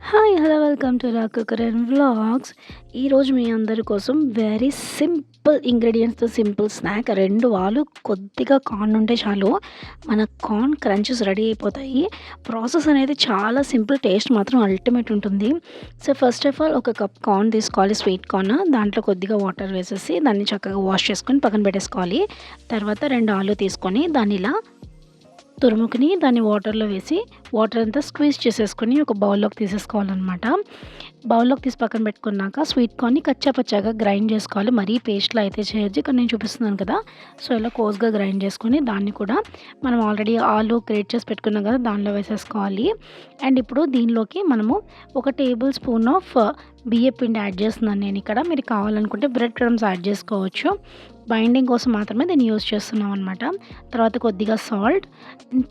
Hi! Hello! Welcome to cooker and vlogs. ఈరోజు మీ అందరి కోసం వెరీ సింపుల్ ఇంగ్రీడియంట్స్‌తో సింపుల్ స్నాక్ 2 ఆలు కొద్దిగా కార్న్ ఉంటే చాలు మన కార్న్ క్రంచెస్ రెడీ అయిపోతాయి. ప్రాసెస్ అనేది చాలా సింపుల్, టేస్ట్ మాత్రం అల్టిమేట్ ఉంటుంది. సో ఫస్ట్ ఆఫ్ ఆల్ ఒక కప్ కార్న్ తీసుకోవాలి, స్వీట్ కార్న్. దాంట్లో కొద్దిగా వాటర్ వేసేసి దాన్ని చక్కగా వాష్ చేసుకొని పక్కన పెట్టేసుకోవాలి. తర్వాత 2 ఆలు తీసుకొని దాన్ని ఇలా తురుముకుని దాన్ని వాటర్‌లో వేసి వాటర్ అంతా స్క్వీజ్ చేసేసుకొని ఒక బౌల్‌లోకి తీసేసుకోవాలనమాట. బౌల్‌లోకి తీసి పక్కన పెట్టుకున్నాక స్వీట్ కార్న్‌ని కచ్చా పచ్చాగా గ్రైండ్ చేసుకోవాలి. మరీ పేస్ట్‌లా అయితే చేయొద్దు. ఇక్కడ నేను చూపిస్తున్నాను కదా! సో, ఇలా కోర్స్‌గా గ్రైండ్ చేసుకొని దాన్ని కూడా మనం ఆల్రెడీ ఆలు గ్రేట్ చేసి పెట్టుకున్నాం కదా! దానిలో వేసేసుకోవాలి. అండ్ ఇప్పుడు దీనిలోకి మనము ఒక టేబుల్ స్పూన్ ఆఫ్ బియ్యపిండి యాడ్ చేస్తున్నాను నేనిక్కడ. మీరు కావాలనుకుంటే బ్రెడ్ క్రమ్స్ యాడ్ చేసుకోవచ్చు. బైండింగ్ కోసం మాత్రమే దీన్ని యూజ్ చేస్తున్నాం అనమాట. తర్వాత కొద్దిగా సాల్ట్,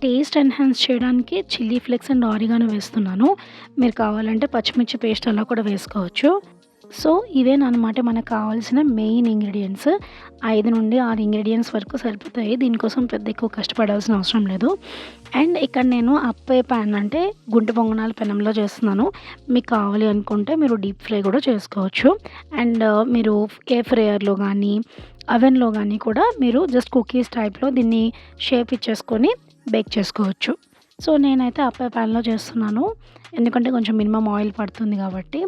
టేస్ట్ ఎన్హాన్స్ చేయడానికి చిల్లీ ఫ్లేక్స్ అండ్ ఆరిగానో వేస్తున్నాను. మీరు కావాలంటే పచ్చిమిర్చి పేస్ట్ అలా కూడా వేసుకోవచ్చు. సో, ఇవేననమాట మనకు కావాల్సిన మెయిన్ ఇంగ్రీడియెంట్స్. 5-6 ఇంగ్రీడియెంట్స్ వరకు సరిపోతాయి. దీనికోసం పెద్ద ఎక్కువ కష్టపడాల్సిన అవసరం లేదు. అండ్ ఇక్కడ నేను అప్పే ప్యాన్ అంటే గుంట పొంగనాల పెనంలో చేస్తున్నాను. మీకు కావాలి అనుకుంటే మీరు డీప్ ఫ్రై కూడా చేసుకోవచ్చు. అండ్ మీరు ఎయిర్ ఫ్రైయర్‌లో గానీ, అవెన్‌లో గానీ కూడా మీరు జస్ట్ కుకీస్ టైప్‌లో దీన్ని షేప్ ఇచ్చేసుకొని బేక్ చేసుకోవచ్చు. సో, నేనైతే అప్పే ప్యాన్‌లో చేస్తున్నాను. ఎందుకంటే కొంచెం మినిమమ్ ఆయిల్ పడుతుంది కాబట్టి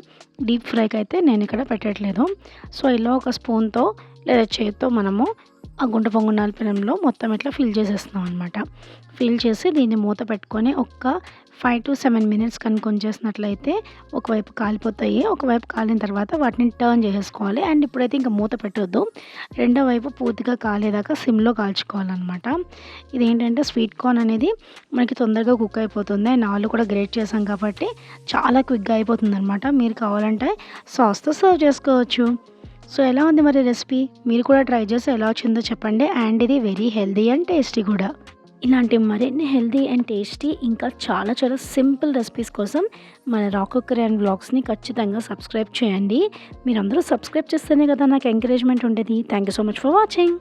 డీప్ ఫ్రైకి అయితే నేను ఇక్కడ పెట్టట్లేదు. సో, ఇలా ఒక స్పూన్‌తో లేదా చేత్తో మనము ఆ గుంట పొంగనాల పెనంలో మొత్తం ఇట్లా ఫిల్ చేసేస్తున్నాం అనమాట. ఫిల్ చేసి దీన్ని మూత పెట్టుకొని ఒక్క 5-7 మినిట్స్ కనుక ఉంచేసినట్లయితే ఒకవైపు కాలిపోతాయి. ఒకవైపు కాలిన తర్వాత వాటిని టర్న్ చేసేసుకోవాలి. అండ్ ఇప్పుడైతే ఇంకా మూత పెట్టొద్దు. రెండో వైపు పూర్తిగా కాలేదాకా సిమ్‌లో కాల్చుకోవాలనమాట. ఇదేంటంటే స్వీట్ కార్న్ అనేది మనకి తొందరగా కుక్ అయిపోతుంది. అండ్ ఆలు కూడా గ్రేట్ చేసాం కాబట్టి చాలా క్విక్‌గా అయిపోతుందనమాట. మీరు కావాలంటే సాస్‌తో సర్వ్ చేసుకోవచ్చు. సో, ఎలా ఉంది మరి రెసిపీ? మీరు కూడా ట్రై చేసి ఎలా వచ్చిందో చెప్పండి. అండ్ ఇది వెరీ హెల్తీ అండ్ టేస్టీ కూడా. ఇలాంటి మరిన్ని హెల్తీ అండ్ టేస్టీ ఇంకా చాలా చాలా సింపుల్ రెసిపీస్ కోసం మన కుక్కర్ అండ్ వ్లాగ్స్‌ని ఖచ్చితంగా సబ్స్క్రైబ్ చేయండి. మీరందరూ సబ్స్క్రైబ్ చేస్తేనే కదా నాకు ఎంకరేజ్‌మెంట్ ఉండేది. Thank you so much for watching.